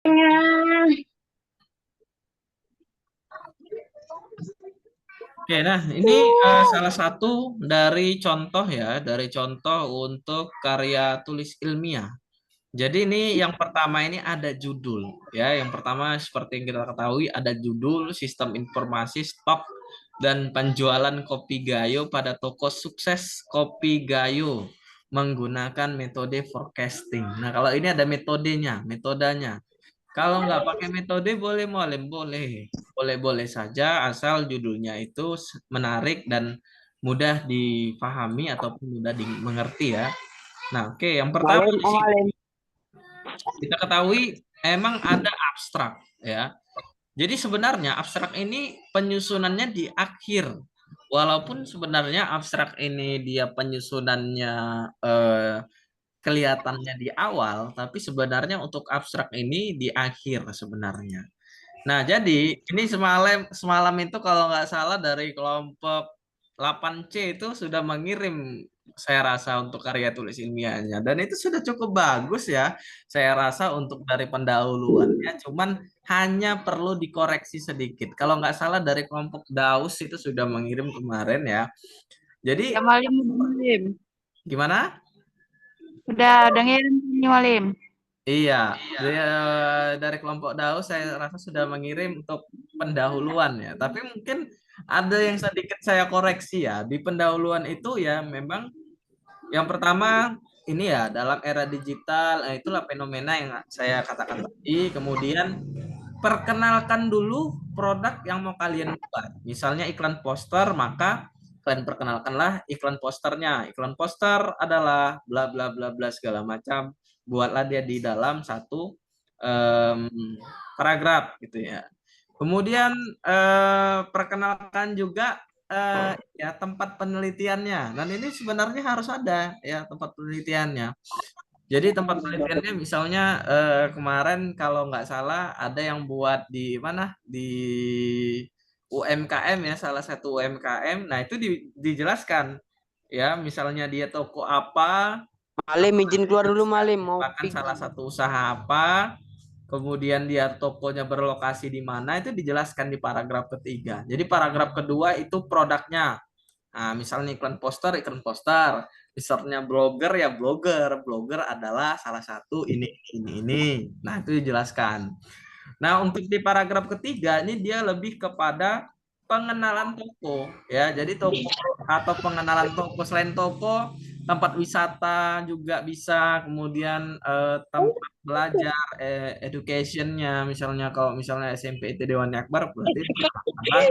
Oke, nah ini salah satu dari contoh ya, dari contoh untuk karya tulis ilmiah. Jadi ini yang pertama ini ada judul ya. Yang pertama seperti yang kita ketahui ada judul Sistem Informasi Stok dan Penjualan Kopi Gayo pada Toko Sukses Kopi Gayo menggunakan metode forecasting. Nah, kalau ini ada metodenya. Kalau nggak pakai metode boleh boleh. Boleh-boleh saja asal judulnya itu menarik dan mudah dipahami ataupun mudah dimengerti ya. Nah, oke, yang pertama Malam, di oh sini malam. kita ketahui emang ada abstrak ya. Jadi sebenarnya abstrak ini penyusunannya di akhir. Walaupun sebenarnya abstrak ini dia penyusunannya kelihatannya di awal, tapi sebenarnya untuk abstrak ini di akhir sebenarnya. Nah, jadi ini semalam semalam itu kalau nggak salah dari kelompok 8C itu sudah mengirim saya rasa untuk karya tulis ilmiahnya dan itu sudah cukup bagus ya. Saya rasa untuk dari pendahuluannya cuman hanya perlu dikoreksi sedikit. Kalau nggak salah dari kelompok Daus itu sudah mengirim kemarin ya. Jadi Ya malam, malam. gimana? Udah ngirim nih malam. Iya, dari kelompok Daus saya rasa sudah mengirim untuk pendahuluan ya. Tapi mungkin ada yang sedikit saya koreksi ya. Di pendahuluan itu ya memang yang pertama ini ya dalam era digital, itulah fenomena yang saya katakan tadi. Kemudian perkenalkan dulu produk yang mau kalian buat. Misalnya iklan poster, maka kalian perkenalkanlah iklan posternya. Iklan poster adalah bla bla bla bla segala macam. Buatlah dia di dalam satu em, paragraf gitu ya. Kemudian perkenalkan juga ya tempat penelitiannya. Dan ini sebenarnya harus ada ya tempat penelitiannya. Jadi tempat penelitiannya misalnya kemarin kalau nggak salah ada yang buat di mana di UMKM ya salah satu UMKM. Nah itu dijelaskan ya misalnya dia toko apa, Malam izin keluar dulu malam mau bahkan pik. salah satu usaha apa, kemudian dia tokonya berlokasi di mana itu dijelaskan di paragraf ketiga. Jadi paragraf kedua itu produknya. Nah, misalnya iklan poster, misalnya blogger ya blogger adalah salah satu ini. Nah, itu dijelaskan. Nah, untuk di paragraf ketiga ini dia lebih kepada pengenalan toko ya. Jadi toko atau pengenalan toko selain toko, tempat wisata juga bisa, kemudian tempat belajar, educationnya, misalnya kalau misalnya SMP IT Dewan Akbar berarti perkenalkanlah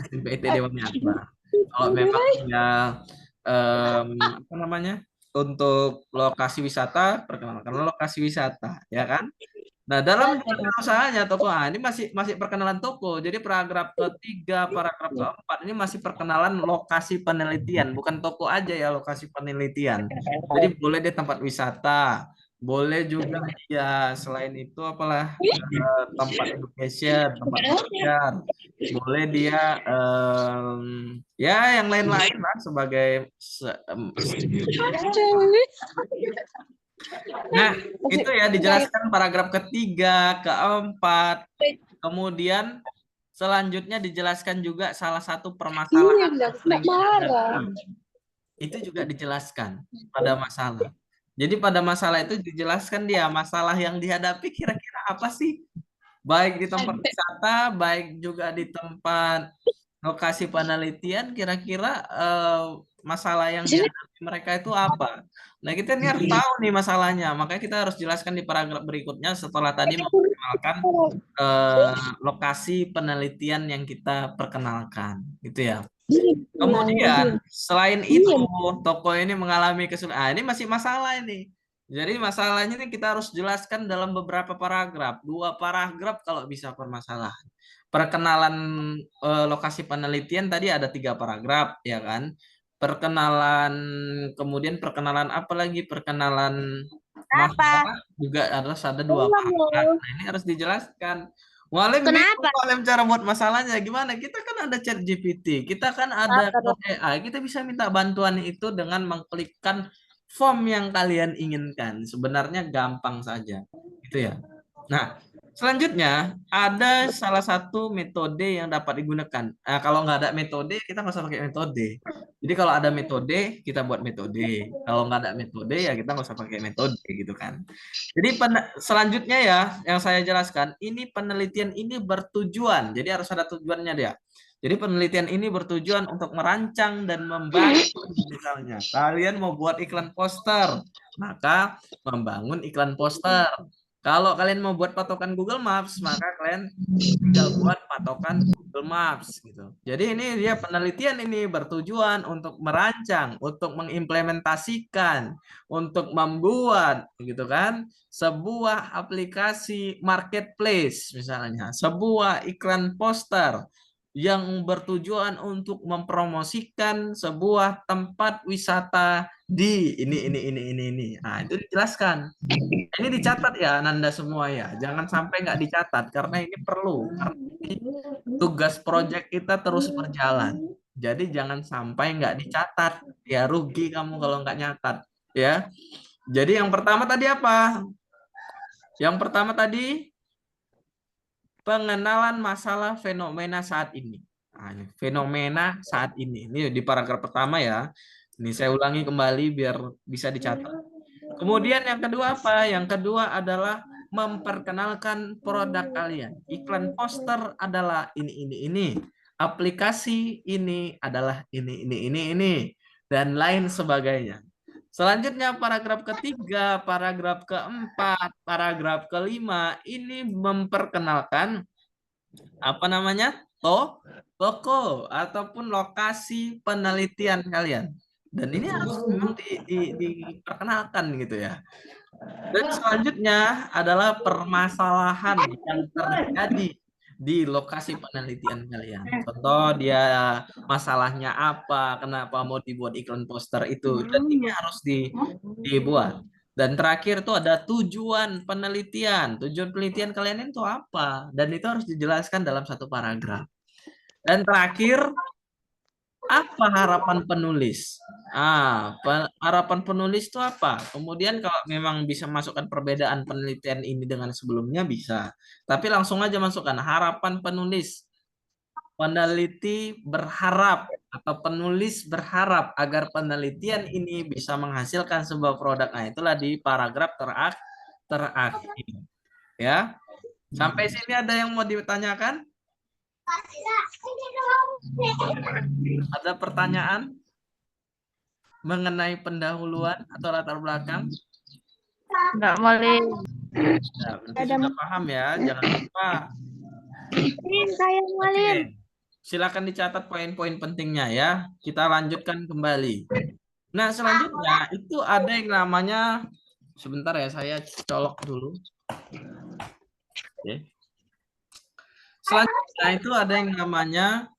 SMP IT Dewan Akbar. Kalau memang ya apa namanya untuk lokasi wisata, perkenalkan lokasi wisata, ya kan? Nah, dalam dunia usahanya toko ini masih masih perkenalan toko. Jadi paragraf ketiga, paragraf keempat ini masih perkenalan lokasi penelitian, bukan toko aja ya lokasi penelitian. Jadi boleh di tempat wisata, boleh juga ya selain itu apalah tempat education, tempat belajar, boleh dia ya yang lain-lain lah sebagai nah, itu ya dijelaskan paragraf ketiga, keempat, kemudian selanjutnya dijelaskan juga salah satu permasalahan yang sering dihadapi. Itu juga dijelaskan pada masalah. Jadi pada masalah itu dijelaskan dia masalah yang dihadapi kira-kira apa sih? Baik di tempat wisata, baik juga di tempat lokasi penelitian, kira-kira masalah yang dihadapi mereka itu apa? Nah, kita ini harus tahu nih masalahnya. Makanya kita harus jelaskan di paragraf berikutnya setelah tadi memperkenalkan lokasi penelitian yang kita perkenalkan, gitu ya. Kemudian, selain itu, toko ini mengalami kesulitan. Ah, ini masih masalah ini. Jadi masalahnya ini kita harus jelaskan dalam beberapa paragraf. Dua paragraf kalau bisa permasalahan. Perkenalan lokasi penelitian tadi ada tiga paragraf, ya kan? Perkenalan, kemudian perkenalan apa lagi? Perkenalan Apa? masalah juga harus ada dua paragraf. Nah, ini harus dijelaskan. Walim bingung Kenapa? Walim cara buat masalahnya gimana? Kita kan ada chat GPT, kita kan ada Apa cloud dong? AI, kita bisa minta bantuan itu dengan mengklikkan form yang kalian inginkan. Sebenarnya gampang saja, gitu ya. Nah, Selanjutnya, ada salah satu metode yang dapat digunakan. Nah, kalau nggak ada metode, kita nggak usah pakai metode. Jadi kalau ada metode, kita buat metode. Kalau nggak ada metode, ya kita nggak usah pakai metode, gitu kan. Jadi selanjutnya ya, yang saya jelaskan, ini penelitian ini bertujuan. Jadi harus ada tujuannya dia. Jadi penelitian ini bertujuan untuk merancang dan membangun, misalnya. Kalian mau buat iklan poster, maka membangun iklan poster. Kalau kalian mau buat patokan Google Maps, maka kalian tinggal buat patokan Google Maps gitu. Jadi ini dia penelitian ini bertujuan untuk merancang, untuk mengimplementasikan, untuk membuat gitu kan sebuah aplikasi marketplace misalnya, sebuah iklan poster yang bertujuan untuk mempromosikan sebuah tempat wisata di ini. Nah, itu dijelaskan. Ini dicatat ya, Nanda semua ya. Jangan sampai nggak dicatat karena ini perlu. Karena ini tugas proyek kita terus berjalan. Jadi jangan sampai nggak dicatat. Ya rugi kamu kalau nggak nyatat. Ya. Jadi yang pertama tadi apa? Yang pertama tadi pengenalan masalah fenomena saat ini. Nah, ini fenomena saat ini. Ini di paragraf pertama ya. Ini saya ulangi kembali biar bisa dicatat. Kemudian yang kedua apa? Yang kedua adalah memperkenalkan produk kalian. Iklan poster adalah ini. Aplikasi ini adalah ini. Dan lain sebagainya. Selanjutnya paragraf ketiga, paragraf keempat, paragraf kelima ini memperkenalkan apa namanya? Toko ataupun lokasi penelitian kalian. Dan ini harus memang diperkenalkan gitu ya. Dan selanjutnya adalah permasalahan yang terjadi di lokasi penelitian kalian. Contoh dia masalahnya apa, kenapa mau dibuat iklan poster itu. Dan ini harus dibuat. Dan terakhir tuh ada tujuan penelitian. Tujuan penelitian kalian itu apa? Dan itu harus dijelaskan dalam satu paragraf. Dan terakhir, apa harapan penulis? Harapan penulis itu apa? Kemudian kalau memang bisa masukkan perbedaan penelitian ini dengan sebelumnya bisa. Tapi langsung aja masukkan harapan penulis. Peneliti berharap atau penulis berharap agar penelitian ini bisa menghasilkan sebuah produk. Nah, itulah di paragraf terakhir. Ya. Sampai sini ada yang mau ditanyakan? Ada pertanyaan mengenai pendahuluan atau latar belakang? Enggak boleh. Nah, berarti sudah paham ya. Jangan lupa. Saya Oke. Silakan dicatat poin-poin pentingnya ya. Kita lanjutkan kembali. Nah, selanjutnya itu ada yang namanya, sebentar ya, saya colok dulu. Oke. Selanjutnya itu ada yang namanya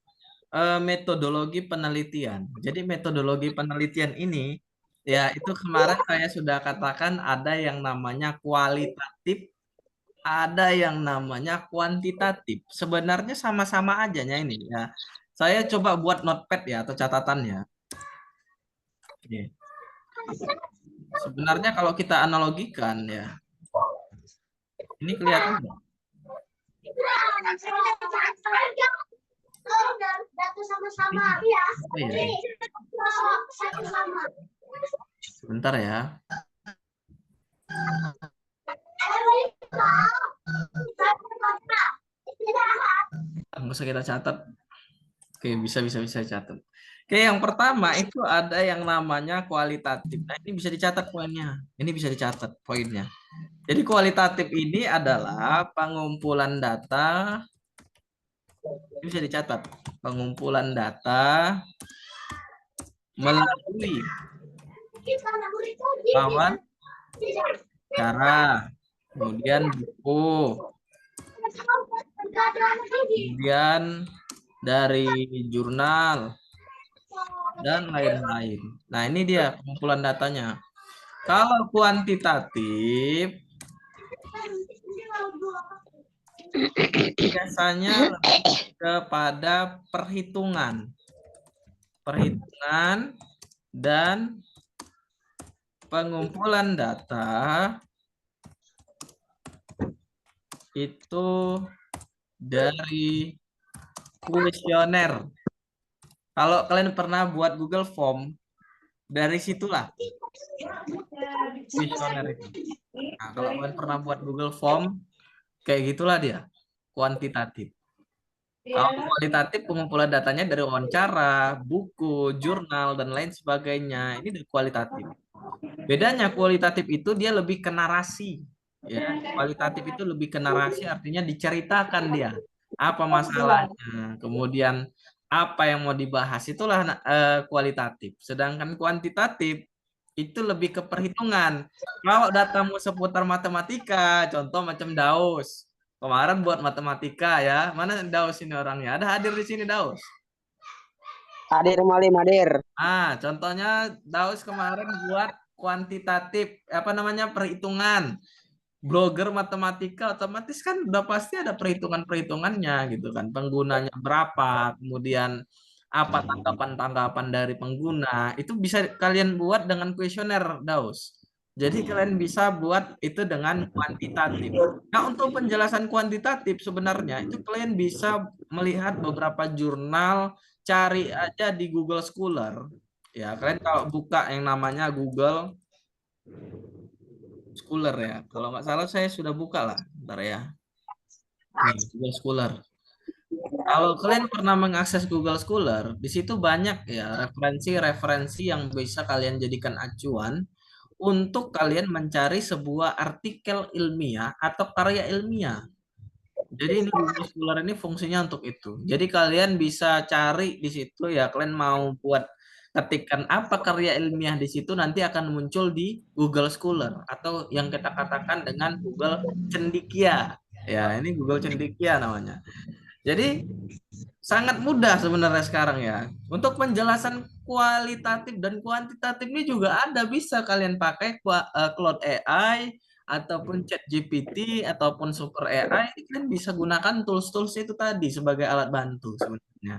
metodologi penelitian. Jadi metodologi penelitian ini ya itu kemarin saya sudah katakan ada yang namanya kualitatif, ada yang namanya kuantitatif. Sebenarnya sama-sama aja ini ya. Saya coba buat notepad ya atau catatannya. Oke. Sebenarnya kalau kita analogikan ya, ini kelihatan nggak? Sebentar ya. Nggak usah kita catat. Oke, bisa catat. Oke, yang pertama itu ada yang namanya kualitatif. Nah, ini bisa dicatat poinnya. Ini bisa dicatat poinnya. Jadi kualitatif ini adalah pengumpulan data. Ini bisa dicatat. Pengumpulan data melalui lawan cara, kemudian buku, kemudian dari jurnal, dan lain-lain. Nah, ini dia pengumpulan datanya. Kalau kuantitatif, biasanya lebih kepada perhitungan. Perhitungan dan pengumpulan data itu dari kuesioner. Kalau kalian pernah buat Google Form, dari situlah kuesioner itu. Nah, kalau kalian pernah buat Google Form, kayak gitulah dia, kuantitatif. Kalau kualitatif pengumpulan datanya dari wawancara, buku, jurnal, dan lain sebagainya. Ini dari kualitatif. Bedanya kualitatif itu dia lebih ke narasi. Ya, kualitatif itu lebih ke narasi, artinya diceritakan dia apa masalahnya, kemudian apa yang mau dibahas, itulah kualitatif. Sedangkan kuantitatif itu lebih ke perhitungan. Kalau datamu seputar matematika, contoh macam Daus. Kemarin buat matematika ya. Mana Daus ini orangnya? Ada hadir di sini Daus. Hadir Malim, hadir. Contohnya Daus kemarin buat kuantitatif, apa namanya, perhitungan. Blogger matematika otomatis kan udah pasti ada perhitungan-perhitungannya gitu kan. Penggunanya berapa, kemudian apa tanggapan-tanggapan dari pengguna. Itu bisa kalian buat dengan kuesioner, Daus. Jadi kalian bisa buat itu dengan kuantitatif. Nah, untuk penjelasan kuantitatif sebenarnya itu kalian bisa melihat beberapa jurnal, cari aja di Google Scholar. Ya, kalian kalau buka yang namanya Google Scholar ya. Kalau nggak salah saya sudah buka lah. Bentar ya. Nih, Google Scholar. Kalau kalian pernah mengakses Google Scholar, di situ banyak ya referensi-referensi yang bisa kalian jadikan acuan untuk kalian mencari sebuah artikel ilmiah atau karya ilmiah. Jadi ini Google Scholar ini fungsinya untuk itu. Jadi kalian bisa cari di situ ya, kalian mau buat ketikan apa karya ilmiah di situ nanti akan muncul di Google Scholar atau yang kita katakan dengan Google Cendikia. Ya, ini Google Cendikia namanya. Jadi sangat mudah sebenarnya sekarang ya. Untuk penjelasan kualitatif dan kuantitatif ini juga ada, bisa kalian pakai Claude AI ataupun ChatGPT ataupun Super AI. Kalian bisa gunakan tools-tools itu tadi sebagai alat bantu sebenarnya.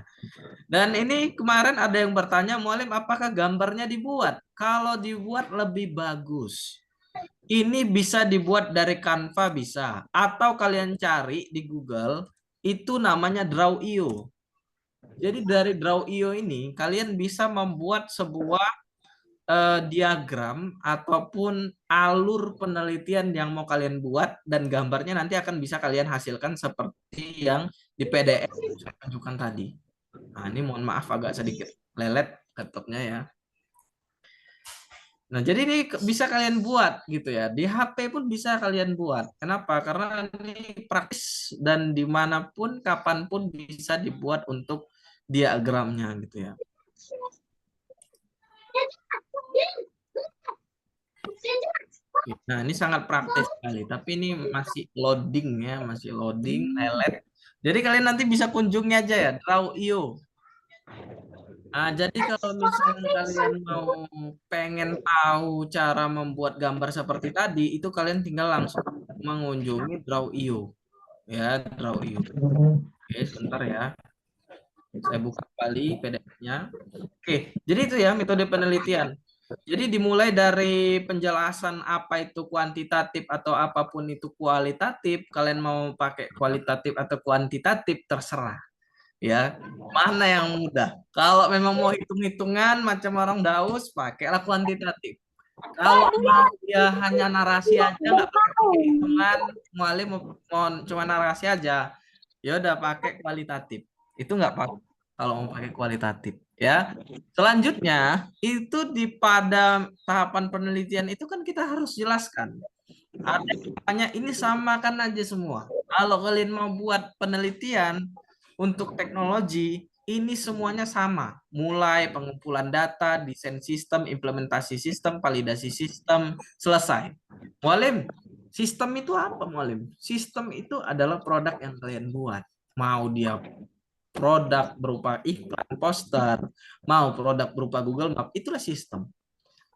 Dan ini kemarin ada yang bertanya, Mualim, apakah gambarnya dibuat? Kalau dibuat lebih bagus. Ini bisa dibuat dari Canva bisa, atau kalian cari di Google itu namanya Draw.io. Jadi dari Draw.io ini kalian bisa membuat sebuah diagram ataupun alur penelitian yang mau kalian buat dan gambarnya nanti akan bisa kalian hasilkan seperti yang di PDF yang saya tunjukkan tadi. Nah, ini mohon maaf agak sedikit lelet laptopnya ya. Nah, jadi ini bisa kalian buat gitu ya. Di HP pun bisa kalian buat. Kenapa? Karena ini praktis dan dimanapun, kapanpun bisa dibuat untuk diagramnya gitu ya. Nah, ini sangat praktis sekali. Tapi ini masih loading ya, masih loading, lelet. Jadi kalian nanti bisa kunjungi aja ya, Draw.io. Jadi kalau misalnya kalian mau pengen tahu cara membuat gambar seperti tadi, itu kalian tinggal langsung mengunjungi Draw.io. Ya, Draw.io. Oke, sebentar ya. Saya buka kembali PDF-nya. Oke, jadi itu ya metode penelitian. Jadi dimulai dari penjelasan apa itu kuantitatif atau apapun itu kualitatif, kalian mau pakai kualitatif atau kuantitatif terserah. Ya, mana yang mudah? Kalau memang mau hitung-hitungan macam orang Daus, pakailah kuantitatif. Kalau mau dia hanya narasi aja, nggak pakai hitungan, Mualim mau cuma narasi aja, ya udah pakai kualitatif. Itu nggak apa kalau mau pakai kualitatif. Ya, selanjutnya itu pada tahapan penelitian itu kan kita harus jelaskan. Ada yang tanya ini samakan aja semua. Kalau kalian mau buat penelitian untuk teknologi, ini semuanya sama. Mulai pengumpulan data, desain sistem, implementasi sistem, validasi sistem, selesai. Mualim, sistem itu apa, Mualim? Sistem itu adalah produk yang kalian buat. Mau dia produk berupa iklan, poster, mau produk berupa Google Map, itulah sistem.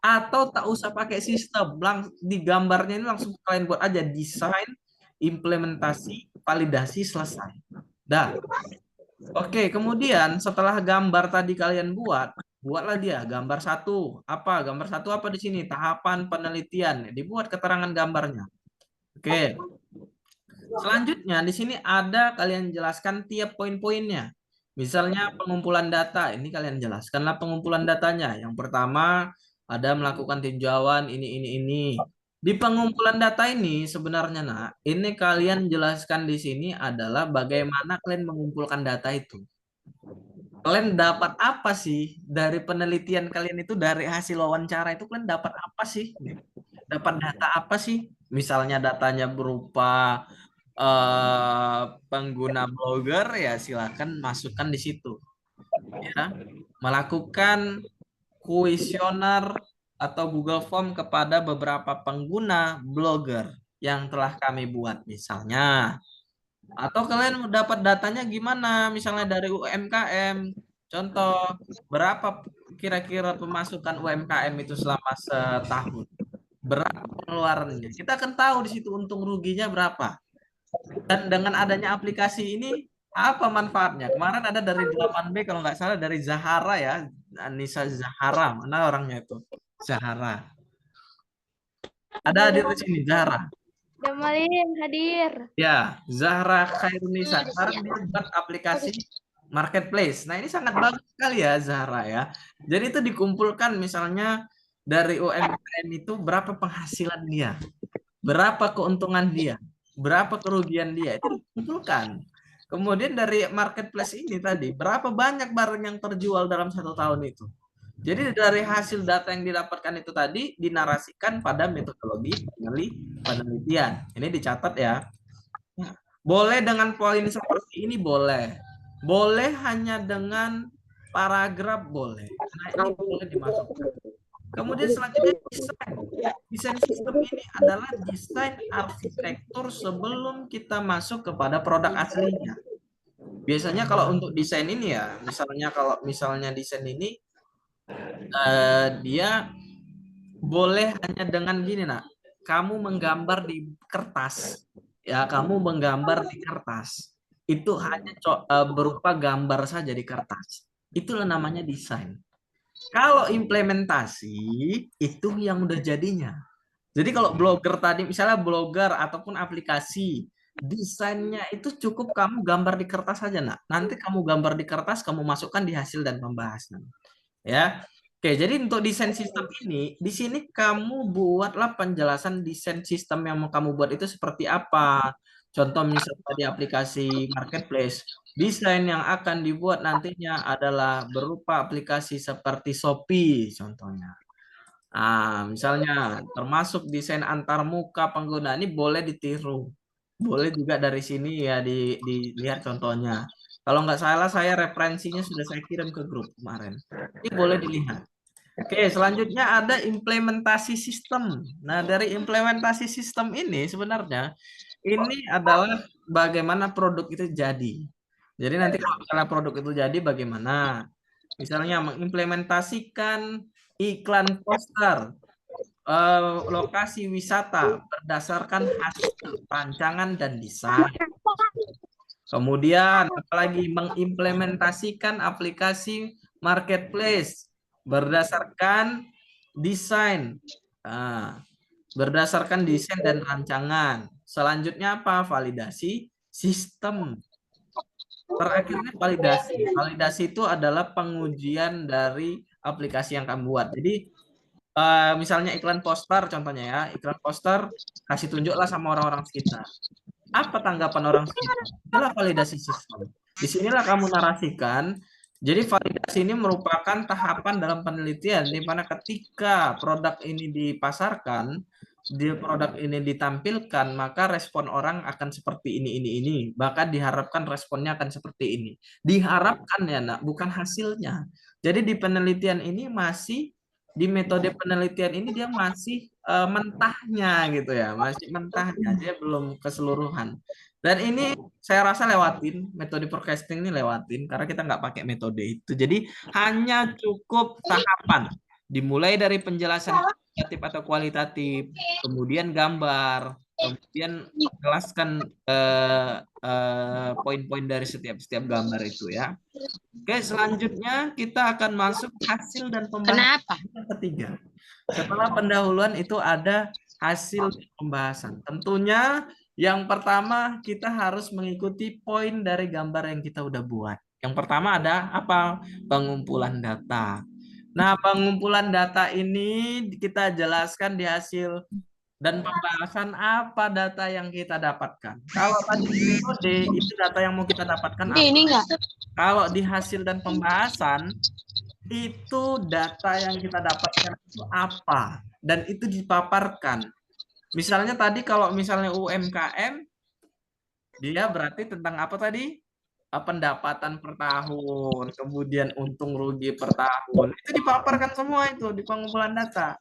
Atau tak usah pakai sistem, di gambarnya ini langsung kalian buat aja desain, implementasi, validasi, selesai. Dah. Oke, kemudian setelah gambar tadi kalian buatlah dia gambar satu. Apa? Gambar satu apa di sini? Tahapan penelitian. Dibuat keterangan gambarnya. Oke. Selanjutnya di sini ada kalian jelaskan tiap poin-poinnya. Misalnya pengumpulan data, ini kalian jelaskanlah pengumpulan datanya. Yang pertama ada melakukan tinjauan ini. Di pengumpulan data ini sebenarnya ini kalian jelaskan di sini adalah bagaimana kalian mengumpulkan data itu. Kalian dapat apa sih dari penelitian kalian itu, dari hasil wawancara itu kalian dapat apa sih? Dapat data apa sih? Misalnya datanya berupa pengguna blogger, ya silakan masukkan di situ. Ya, melakukan kuesioner atau Google Form kepada beberapa pengguna blogger yang telah kami buat misalnya. Atau kalian dapat datanya gimana? Misalnya dari UMKM. Contoh, berapa kira-kira pemasukan UMKM itu selama setahun? Berapa pengeluarannya? Kita akan tahu di situ untung ruginya berapa. Dan dengan adanya aplikasi ini, apa manfaatnya? Kemarin ada dari 8B kalau nggak salah, dari Zahara ya. Anissa Zahara. Mana orangnya itu? Zahara. Ada hadir di sini, Zahara. Damalin hadir. Ya, Zahra Khairunisa. Sekarang dia buat aplikasi marketplace. Nah, ini sangat bagus sekali ya, Zahra ya. Jadi itu dikumpulkan misalnya dari UMKM itu berapa penghasilan dia, berapa keuntungan dia, berapa kerugian dia, itu dikumpulkan. Kemudian dari marketplace ini tadi, berapa banyak barang yang terjual dalam 1 tahun itu. Jadi dari hasil data yang didapatkan itu tadi dinarasikan pada metodologi penelitian. Ini dicatat ya. Boleh dengan poin seperti ini, boleh. Boleh hanya dengan paragraf, boleh. Nah, ini boleh dimasukkan. Kemudian selanjutnya desain. Desain sistem ini adalah desain arsitektur sebelum kita masuk kepada produk aslinya. Biasanya kalau untuk desain ini ya, misalnya desain ini dia boleh hanya dengan gini kamu menggambar di kertas, ya kamu menggambar di kertas, itu hanya berupa gambar saja di kertas, itulah namanya desain. Kalau implementasi itu yang udah jadinya. Jadi kalau blogger tadi, misalnya blogger ataupun aplikasi, desainnya itu cukup kamu gambar di kertas saja nanti kamu gambar di kertas, kamu masukkan di hasil dan pembahasan. Ya, oke. Jadi untuk desain sistem ini, di sini kamu buatlah penjelasan desain sistem yang mau kamu buat itu seperti apa. Contoh misalnya di aplikasi marketplace, desain yang akan dibuat nantinya adalah berupa aplikasi seperti Shopee, contohnya. Misalnya termasuk desain antarmuka pengguna ini boleh ditiru, boleh juga dari sini ya dilihat contohnya. Kalau nggak salah saya referensinya sudah saya kirim ke grup kemarin. Ini boleh dilihat. Oke, selanjutnya ada implementasi sistem. Nah, dari implementasi sistem ini sebenarnya ini adalah bagaimana produk itu jadi. Jadi nanti kalau misalnya produk itu jadi bagaimana? Misalnya mengimplementasikan iklan poster, lokasi wisata berdasarkan hasil rancangan dan desain. Kemudian apalagi mengimplementasikan aplikasi marketplace berdasarkan desain. Berdasarkan desain dan rancangan. Selanjutnya apa? Validasi sistem. Terakhirnya validasi. Validasi itu adalah pengujian dari aplikasi yang kamu buat. Jadi misalnya iklan poster contohnya ya, iklan poster kasih tunjuklah sama orang-orang sekitar. Apa tanggapan orang sekitar? Itulah validasi sistem. Disinilah kamu narasikan. Jadi validasi ini merupakan tahapan dalam penelitian di mana ketika produk ini dipasarkan, produk ini ditampilkan, maka respon orang akan seperti ini. Bahkan diharapkan responnya akan seperti ini. Diharapkan ya bukan hasilnya. Jadi di penelitian ini masih, di metode penelitian ini dia masih mentahnya gitu ya, masih mentahnya, dia belum keseluruhan. Dan ini saya rasa lewatin metode forecasting ini, lewatin karena kita nggak pakai metode itu. Jadi hanya cukup tahapan, dimulai dari penjelasan kuantitatif atau kualitatif, kemudian gambar, kemudian menjelaskan poin-poin dari setiap gambar itu ya. Oke, selanjutnya kita akan masuk hasil dan pembahasan yang ketiga. Setelah pendahuluan itu ada hasil dan pembahasan. Tentunya Yang pertama, kita harus mengikuti poin dari gambar yang kita udah buat. Yang pertama ada apa? Pengumpulan data. Nah, pengumpulan data ini kita jelaskan di hasil dan pembahasan apa data yang kita dapatkan. Kalau tadi metode itu data yang mau kita dapatkan apa? Ini enggak. Kalau di hasil dan pembahasan itu data yang kita dapatkan itu apa dan itu dipaparkan. Misalnya tadi kalau misalnya UMKM dia berarti tentang apa tadi? Pendapatan per tahun, kemudian untung rugi per tahun. Itu dipaparkan semua itu di pengumpulan data.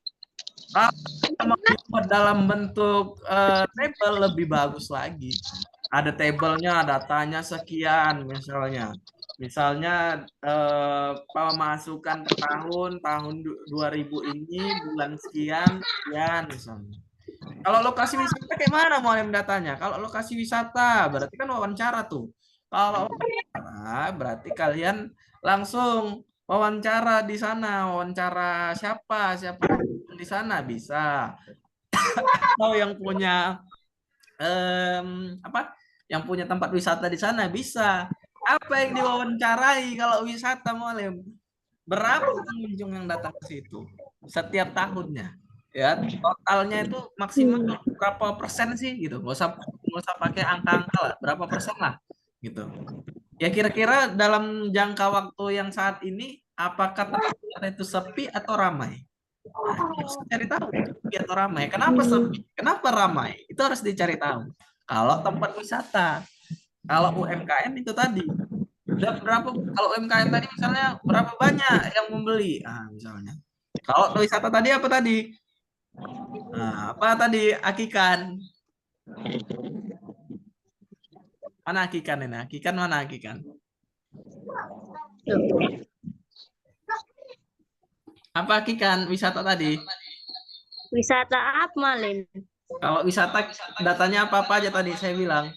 Kalau kita mau dibuat dalam bentuk tabel lebih bagus lagi. Ada tabelnya, datanya sekian misalnya. Misalnya pemasukan per tahun 2000 ini bulan sekian misalnya. Kalau lokasi wisata kayak mana Mualim datanya? Kalau lokasi wisata berarti kan wawancara tuh. Kalau wawancara berarti kalian langsung wawancara di sana, wawancara siapa di sana bisa. Atau yang punya apa? Yang punya tempat wisata di sana bisa. Apa yang diwawancarai kalau wisata Mualim? Berapa pengunjung yang datang ke situ setiap tahunnya? Ya, totalnya itu maksimal berapa persen sih gitu? Nggak usah pakai angka-angka lah, berapa persen lah gitu. Ya kira-kira dalam jangka waktu yang saat ini apakah tempat wisata itu sepi atau ramai? Nah, itu harus dicari tahu sepi atau ramai. Kenapa sepi? Kenapa ramai? Itu harus dicari tahu. Kalau tempat wisata, kalau UMKM itu tadi dan berapa kalau UMKM tadi misalnya berapa banyak yang membeli? Ah, misalnya. Kalau wisata tadi apa tadi? Nah, apa tadi? Akikan. Mana akikan ini? Akikan mana akikan? Apa akikan wisata tadi? Wisata apa, Malin? Kalau wisata datanya apa-apa aja tadi saya bilang.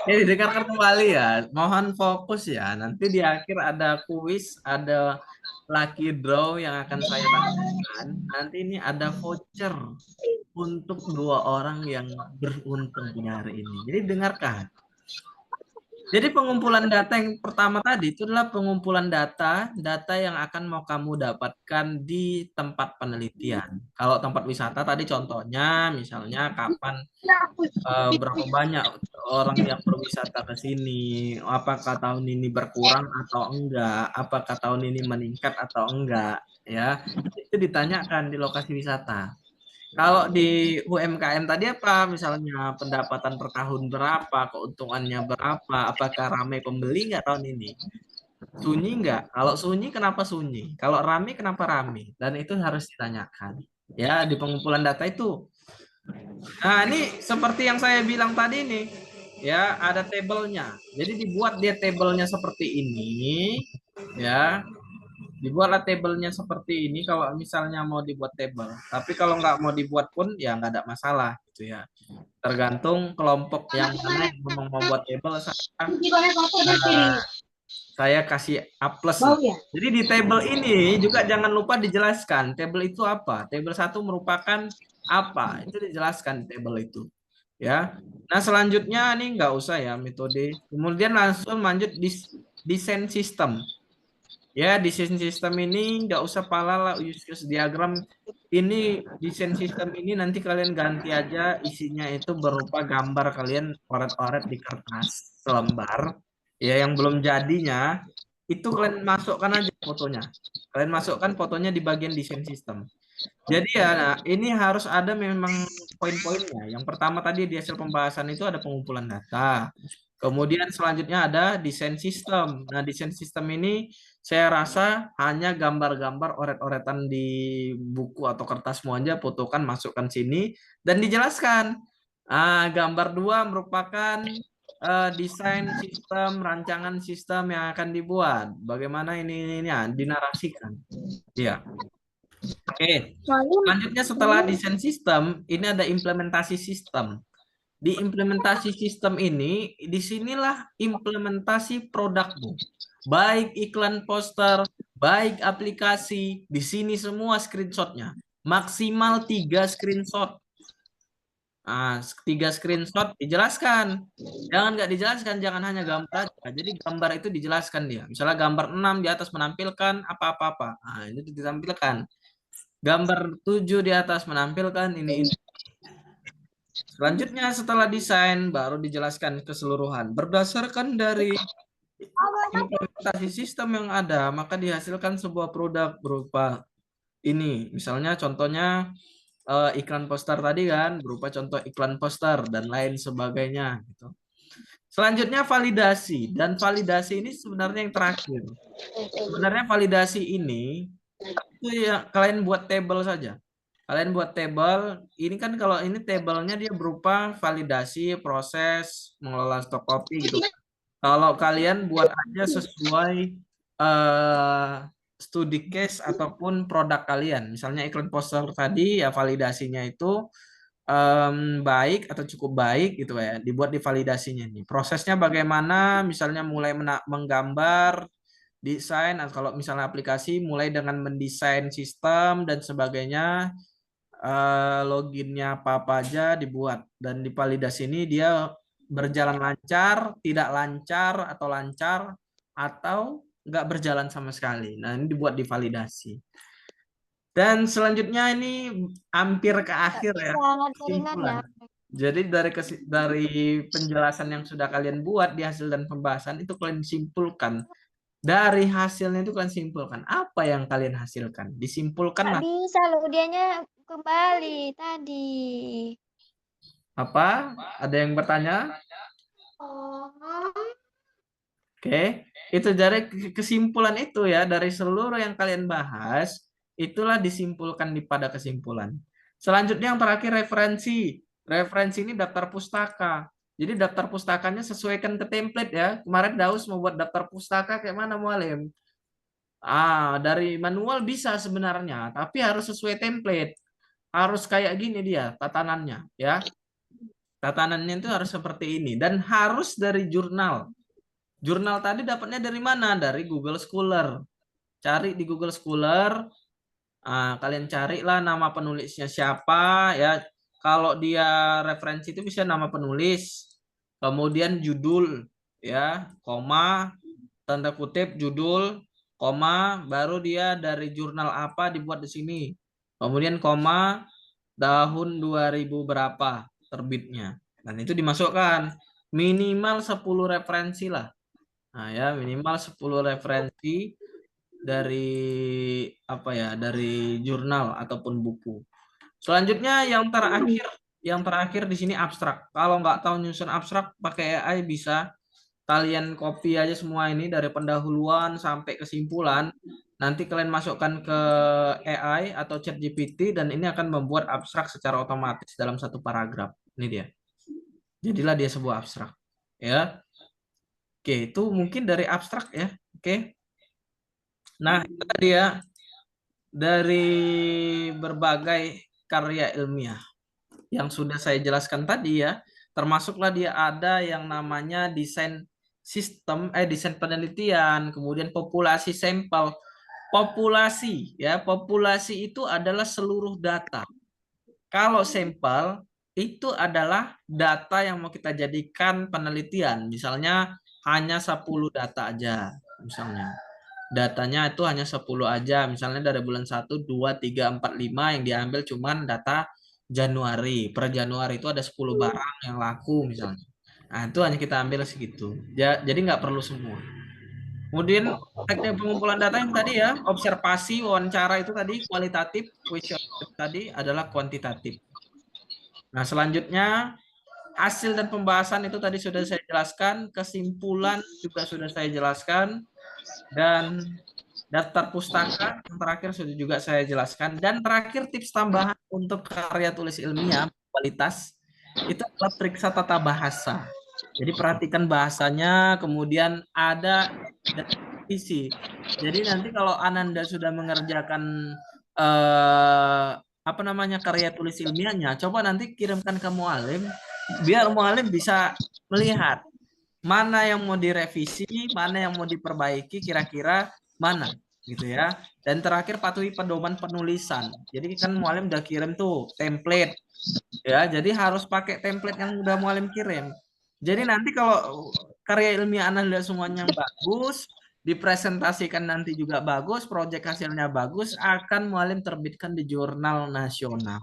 Ini didengarkan kembali ya. Mohon fokus ya. Nanti di akhir ada kuis, ada lucky draw yang akan saya tanyakan. Nanti ini ada voucher untuk 2 orang yang beruntung di hari ini. Jadi dengarkan. Jadi pengumpulan data yang pertama tadi itu adalah pengumpulan data yang akan mau kamu dapatkan di tempat penelitian. Kalau tempat wisata tadi contohnya misalnya kapan berapa banyak orang yang berwisata ke sini, apakah tahun ini berkurang atau enggak, apakah tahun ini meningkat atau enggak, ya. Itu ditanyakan di lokasi wisata. Kalau di UMKM tadi apa? Misalnya pendapatan per tahun berapa, keuntungannya berapa, apakah ramai pembeli nggak tahun ini? Sunyi nggak? Kalau sunyi kenapa sunyi? Kalau ramai kenapa ramai? Dan itu harus ditanyakan. Ya, di pengumpulan data itu. Nah, ini seperti yang saya bilang tadi nih. Ya, ada tabelnya. Jadi dibuat dia tabelnya seperti ini. Ya, dibuatlah tabelnya seperti ini kalau misalnya mau dibuat tabel. Tapi kalau nggak mau dibuat pun ya nggak ada masalah gitu ya. Tergantung kelompok yang mana yang mau buat tabel. Saya kasih A+. Jadi di tabel ini juga jangan lupa dijelaskan tabel itu apa. Tabel 1 merupakan apa? Itu dijelaskan di tabel itu. Ya. Nah, selanjutnya nih nggak usah ya metode. Kemudian langsung lanjut desain sistem. Ya, desain sistem ini nggak usah pala lah use case diagram. Ini desain sistem ini nanti kalian ganti aja isinya itu berupa gambar kalian oret-oret di kertas selembar. Ya, yang belum jadinya itu kalian masukkan aja fotonya. Kalian masukkan fotonya di bagian desain sistem. Jadi ya, nah, ini harus ada memang poin-poinnya. Yang pertama tadi di hasil pembahasan itu ada pengumpulan data. Kemudian selanjutnya ada desain sistem. Nah, desain sistem ini saya rasa hanya gambar-gambar oret-oretan di buku atau kertasmu aja, fotokan, masukkan sini, dan dijelaskan. Gambar 2 merupakan desain sistem, rancangan sistem yang akan dibuat. Bagaimana ini dinarasikan. Ya. Oke, Malim. selanjutnya setelah desain sistem, ini ada implementasi sistem. Di implementasi sistem ini, disinilah implementasi produkmu. Baik iklan poster, baik aplikasi, di sini semua screenshotnya. Maksimal 3 screenshot. Nah, 3 screenshot dijelaskan. Jangan nggak dijelaskan, jangan hanya gambar aja. Jadi gambar itu dijelaskan dia. Misalnya gambar 6 di atas menampilkan apa-apa-apa. Nah, itu ditampilkan. Gambar 7 di atas menampilkan ini. Selanjutnya setelah desain baru dijelaskan keseluruhan. Berdasarkan dari implementasi sistem yang ada, maka dihasilkan sebuah produk berupa ini. Misalnya contohnya iklan poster tadi kan, berupa contoh iklan poster dan lain sebagainya gitu. Selanjutnya validasi, dan validasi ini sebenarnya yang terakhir. Sebenarnya validasi ini itu ya kalian buat table saja. Kalian buat table, ini kan kalau ini tabelnya dia berupa validasi proses mengelola stok kopi gitu. Kalau kalian buat aja sesuai studi case ataupun produk kalian. Misalnya iklan poster tadi ya validasinya itu baik atau cukup baik gitu ya. Dibuat di validasinya nih. Prosesnya bagaimana? Misalnya mulai menggambar, desain, atau kalau misalnya aplikasi mulai dengan mendesain sistem dan sebagainya, loginnya apa-apa aja dibuat, dan di validasi ini dia berjalan lancar, tidak lancar, atau lancar, atau nggak berjalan sama sekali. Nah, ini dibuat di validasi. Dan selanjutnya ini hampir ke akhir ya, Sangat ringan ya. kesimpulan. Jadi dari penjelasan yang sudah kalian buat di hasil dan pembahasan itu kalian simpulkan. Dari hasilnya itu kalian simpulkan. Apa yang kalian hasilkan? Disimpulkan Nggak bisa loh, dianya kembali tadi. apa? Ada yang bertanya? Oh. Oke, itu dari kesimpulan itu ya, dari seluruh yang kalian bahas, itulah disimpulkan pada kesimpulan. Selanjutnya yang terakhir referensi. Referensi ini daftar pustaka. Jadi daftar pustakanya sesuaikan ke template ya. Kemarin Daus mau buat daftar pustaka kayak mana Mualim? Dari manual bisa sebenarnya, tapi harus sesuai template. Harus kayak gini dia tatanannya ya. Tatanannya itu harus seperti ini dan harus dari jurnal. Jurnal tadi dapatnya dari mana? Dari Google Scholar. Cari di Google Scholar. Kalian carilah nama penulisnya siapa ya. Kalau dia referensi itu bisa nama penulis, kemudian judul ya, koma, tanda kutip judul, koma, baru dia dari jurnal apa dibuat di sini. Kemudian koma, tahun 2000 berapa terbitnya. Dan itu dimasukkan minimal 10 referensi lah. Nah ya, minimal 10 referensi dari apa ya, dari jurnal ataupun buku. Selanjutnya yang terakhir di sini abstrak. Kalau nggak tahu nyusun abstrak pakai AI bisa. Kalian copy aja semua ini dari pendahuluan sampai kesimpulan. Nanti kalian masukkan ke AI atau ChatGPT dan ini akan membuat abstrak secara otomatis dalam satu paragraf. Ini dia. Jadilah dia sebuah abstrak. Ya. Oke, itu mungkin dari abstrak ya. Oke. Nah, itu tadi ya dari berbagai karya ilmiah yang sudah saya jelaskan tadi ya, termasuklah dia ada yang namanya desain sistem, desain penelitian, kemudian populasi sampel. Populasi ya, populasi itu adalah seluruh data. Kalau sampel itu adalah data yang mau kita jadikan penelitian, misalnya hanya 10 data aja, misalnya. Datanya itu hanya 10 aja, misalnya dari bulan 1, 2, 3, 4, 5 yang diambil cuman data Januari. Per Januari itu ada 10 barang yang laku misalnya. Nah, itu hanya kita ambil segitu. Jadi nggak perlu semua. Kemudian teknik pengumpulan data yang tadi ya, observasi, wawancara itu tadi kualitatif, questionnaire tadi adalah kuantitatif. Nah, selanjutnya hasil dan pembahasan itu tadi sudah saya jelaskan, kesimpulan juga sudah saya jelaskan, dan daftar pustaka yang terakhir sudah juga saya jelaskan, dan terakhir tips tambahan untuk karya tulis ilmiah kualitas itu adalah periksa tata bahasa. Jadi perhatikan bahasanya, kemudian ada isi. Jadi nanti kalau Ananda sudah mengerjakan apa namanya karya tulis ilmiahnya, coba nanti kirimkan ke mualim biar mualim bisa melihat mana yang mau direvisi, mana yang mau diperbaiki, kira-kira mana gitu ya. Dan terakhir patuhi pedoman penulisan. Jadi kan mualim udah kirim tuh template ya, jadi harus pakai template yang udah mualim kirim. Jadi nanti kalau karya ilmiah Anda semuanya bagus, dipresentasikan nanti juga bagus, proyek hasilnya bagus, akan mualim terbitkan di jurnal nasional.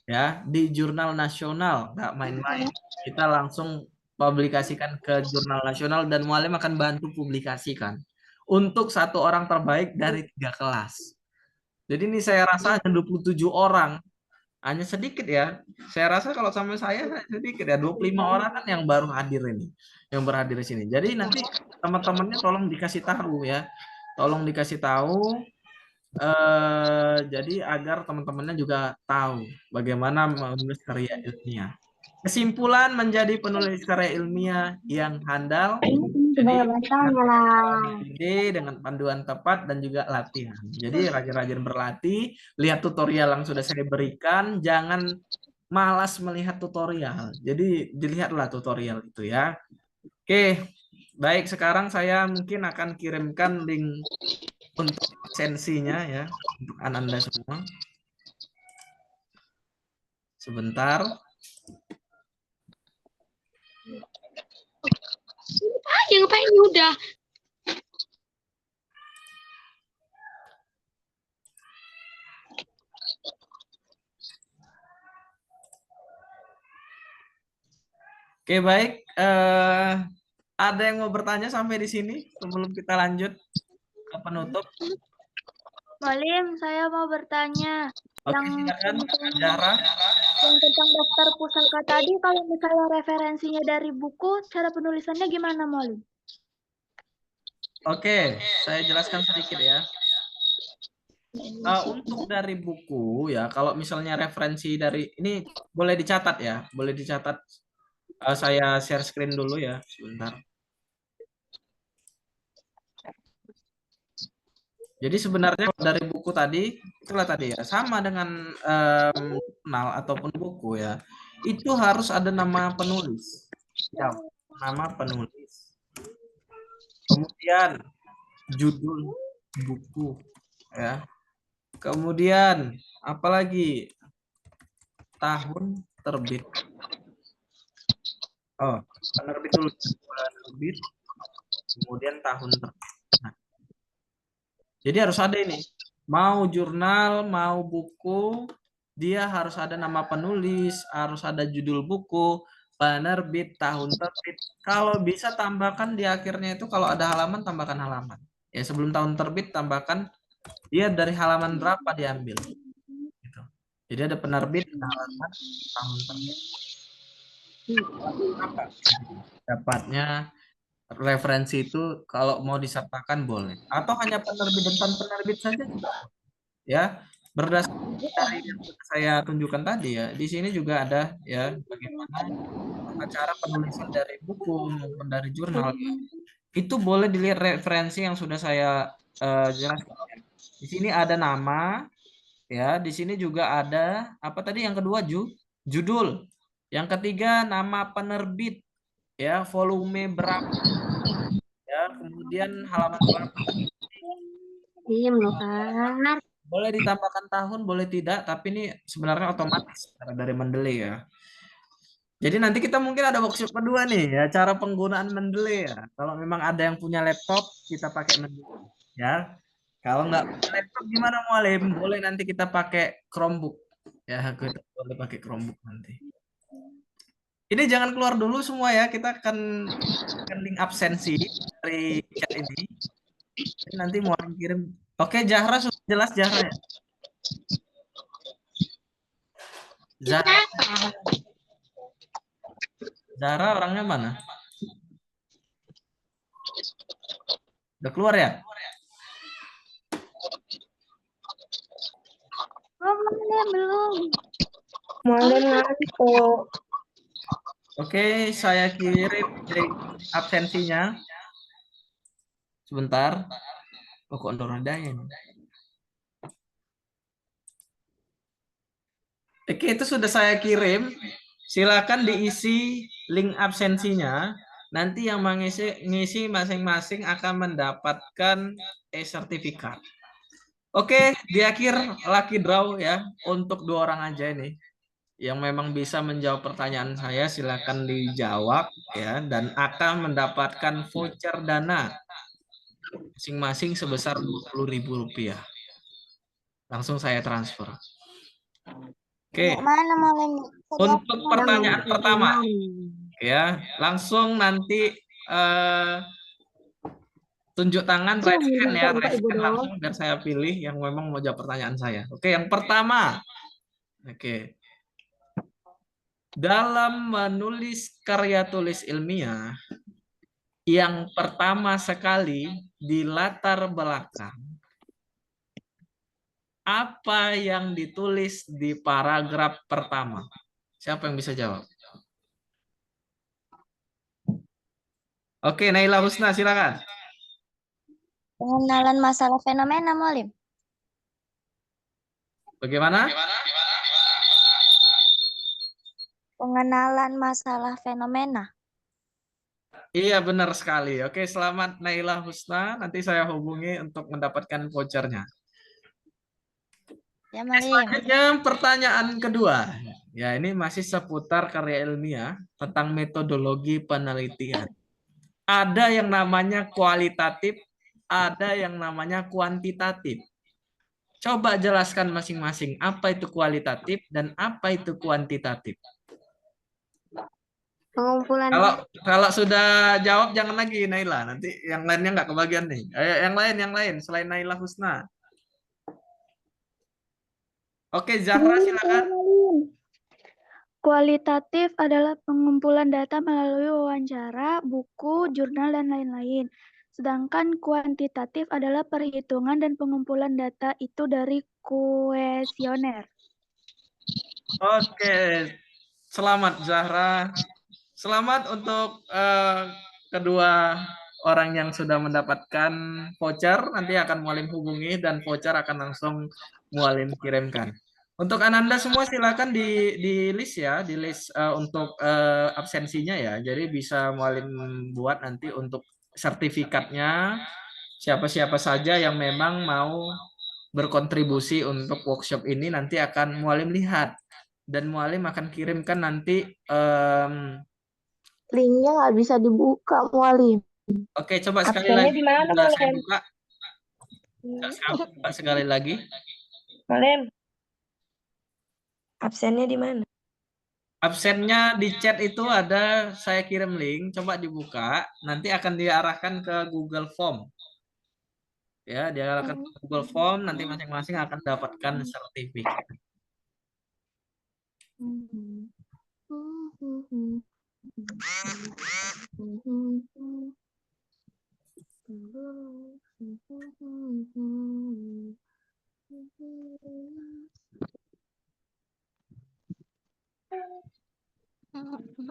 Ya, di jurnal nasional, nggak main-main. Kita langsung publikasikan ke jurnal nasional dan mualim akan bantu publikasikan untuk 1 orang terbaik dari 3 kelas. Jadi ini saya rasa ada 27 orang. Hanya sedikit ya. Saya rasa kalau sama saya sedikit ya. 25 orang kan yang baru hadir ini. Yang berhadir di sini. Jadi nanti teman-temannya tolong dikasih tahu ya. Tolong dikasih tahu jadi agar teman-temannya juga tahu bagaimana menulis karya ilmiah. Kesimpulan menjadi penulis karya ilmiah yang handal jadi ide dengan panduan tepat dan juga latihan. Jadi rajin-rajin berlatih, lihat tutorial yang sudah saya berikan, jangan malas melihat tutorial. Jadi dilihatlah tutorial itu ya. Oke, baik sekarang saya mungkin akan kirimkan link untuk lisensinya ya untuk Ananda semua. Sebentar. Ngapain udah. Oke, baik. Ada yang mau bertanya sampai di sini sebelum kita lanjut ke penutup? Mualim, saya mau bertanya. Oke, silakan, Zahra. Yang tentang daftar pusaka tadi, kalau misalnya referensinya dari buku, cara penulisannya gimana, Mualim? Oke, saya jelaskan sedikit ya. Untuk dari buku ya, kalau misalnya referensi dari ini boleh dicatat ya, boleh dicatat. Saya share screen dulu ya, sebentar. Jadi sebenarnya dari buku tadi, itulah tadi ya, sama dengan jurnal ataupun buku ya, itu harus ada nama penulis. Ya, nama penulis. Kemudian judul buku ya. Kemudian apalagi tahun terbit. Oh, penerbit dulu. Penerbit. Kemudian tahun terbit. Nah, jadi harus ada ini. Mau jurnal, mau buku, dia harus ada nama penulis, harus ada judul buku, penerbit, tahun terbit. Kalau bisa tambahkan di akhirnya itu kalau ada halaman tambahkan halaman. Ya sebelum tahun terbit tambahkan dia dari halaman berapa diambil. Gitu. Jadi ada penerbit, halaman, tahun terbit. Dapatnya referensi itu kalau mau disertakan boleh. Atau hanya penerbit dan tahun penerbit saja juga. Ya, berdasarkan dari yang saya tunjukkan tadi ya, di sini juga ada ya bagaimana cara penulisan dari buku maupun dari jurnal. Itu boleh dilihat referensi yang sudah saya jelaskan. Di sini ada nama, ya. Di sini juga ada apa tadi yang kedua judul. Yang ketiga nama penerbit, ya volume berapa, ya kemudian halaman berapa. Boleh ditambahkan tahun, boleh tidak, tapi ini sebenarnya otomatis dari Mendeley ya. Jadi nanti kita mungkin ada workshop kedua nih ya, cara penggunaan Mendeley ya. Kalau memang ada yang punya laptop, kita pakai Mendeley ya. Kalau nggak punya laptop gimana Mualim? Boleh nanti kita pakai Chromebook ya, kita boleh pakai Chromebook nanti. Ini jangan keluar dulu semua ya, kita akan link absensi dari chat ini. Jadi nanti Mualim kirim. Oke, Zahra sudah jelas Zahra ya? Zahra orangnya mana? Udah keluar ya? Belum. Oke, saya kirim link absensinya. Sebentar. Oh, kok ada ya? Oke, itu sudah saya kirim. Silakan diisi link absensinya. Nanti yang ngisi masing-masing akan mendapatkan e-sertifikat. Oke, di akhir lucky draw ya, untuk 2 orang aja ini. Yang memang bisa menjawab pertanyaan saya, silakan dijawab ya, dan akan mendapatkan voucher dana masing-masing sebesar Rp20.000. Langsung saya transfer. Oke. Mana Malem? Untuk pertanyaan pertama, ya, langsung nanti tunjuk tangan, raise hand ya, raise hand langsung biar saya pilih yang memang mau jawab pertanyaan saya. Oke, yang pertama. Oke. Dalam menulis karya tulis ilmiah, yang pertama sekali di latar belakang, apa yang ditulis di paragraf pertama? Siapa yang bisa jawab? Oke, Naila Husna, silakan. Pengenalan masalah fenomena, Malem. Bagaimana? Pengenalan masalah fenomena. Iya, benar sekali. Oke, selamat Naila Husna. Nanti saya hubungi untuk mendapatkan vouchernya. Ya, Malem. Selanjutnya pertanyaan kedua. Ya, ini masih seputar karya ilmiah tentang metodologi penelitian. Ada yang namanya kualitatif, ada yang namanya kuantitatif. Coba jelaskan masing-masing apa itu kualitatif dan apa itu kuantitatif. Pengumpulan Kalau sudah jawab jangan lagi Naila, nanti yang lainnya nggak kebagian nih. Yang lain selain Naila Husna. Oke, Zahra silakan. Kualitatif adalah pengumpulan data melalui wawancara, buku, jurnal, dan lain-lain. Sedangkan kuantitatif adalah perhitungan dan pengumpulan data itu dari kuesioner. Oke, selamat Zahra. Selamat untuk kedua orang yang sudah mendapatkan voucher. Nanti akan Mualim hubungi dan voucher akan langsung Mualim kirimkan. Untuk Ananda semua silakan di list ya, di list untuk absensinya ya. Jadi bisa Mualim buat nanti untuk sertifikatnya siapa-siapa saja yang memang mau berkontribusi untuk workshop ini nanti akan Mualim lihat dan Mualim akan kirimkan nanti Linknya nggak bisa dibuka, Mualim. Oke, coba sekali Absennya lagi. di mana, Sudah saya Malem? buka. Saya buka sekali lagi. Malem. Absennya di mana? Absennya di chat itu ada, saya kirim link, coba dibuka, nanti akan diarahkan ke Google Form. Ya, diarahkan ke Google Form, nanti masing-masing akan dapatkan sertifikat.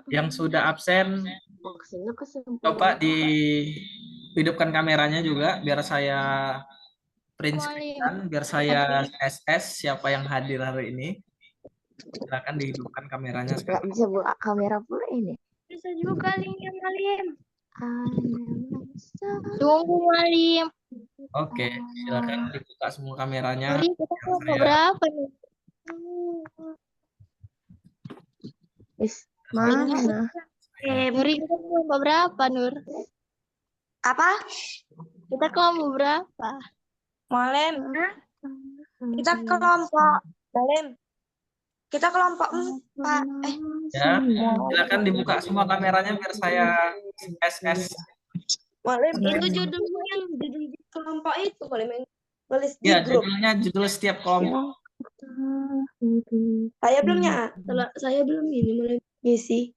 Yang sudah absen, coba dihidupkan kameranya juga, biar saya print screen, biar saya SS siapa yang hadir hari ini. Silakan dihidupkan kameranya Nggak sekarang. bisa buka kamera pula ini. Bisa juga linknya, Malim. Tunggu, Malim. Oke, silakan dibuka semua kameranya. Malim, kita kelompok berapa nih? Mana? Nur, kita kelompok berapa, Nur? Apa? Kita kelompok berapa? Malem. Kita kelompok. Malem. Kita kelompok 4. Ya, silakan dibuka semua kameranya biar saya SS. Malem. Itu judulnya. Judul kelompok itu Malem yang nulis di Ya, grup. judulnya judul setiap kelompok. Saya belumnya. Saya belum ini Malem ngisi.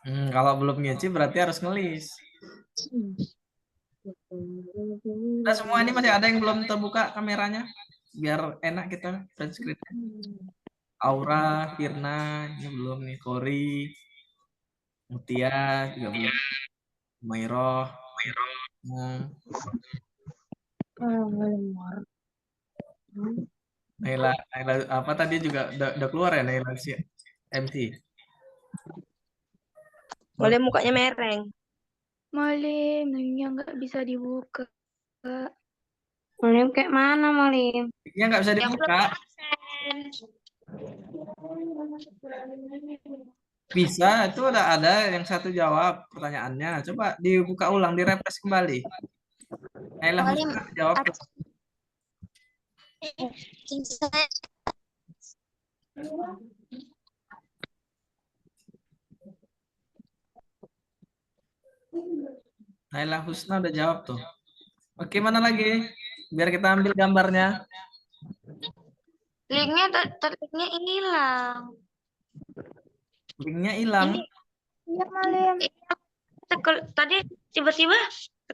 Kalau belum ngisi berarti harus ngelis. Nah, semua ini masih ada yang belum terbuka kameranya, biar enak kita print screen. Aura, Firna, ini belum nih. Kori, Mutia juga belum. Mayroh. Naila, Naila apa tadi juga udah keluar ya Naila si MC. Mulai mukanya mereng. Malim, linknya nggak bisa dibuka. Malim kayak mana Malim? Nya nggak bisa Ya, aku dibuka. absen. Bisa, itu udah ada yang satu jawab pertanyaannya. Coba dibuka ulang, direfresh kembali. Naila Malim, Husna jawab tuh. Naila Husna udah jawab tuh. Oke, mana lagi? Biar kita ambil gambarnya. linknya linknya hilang. Linknya hilang. Ini Iya, Malim. tadi tiba-tiba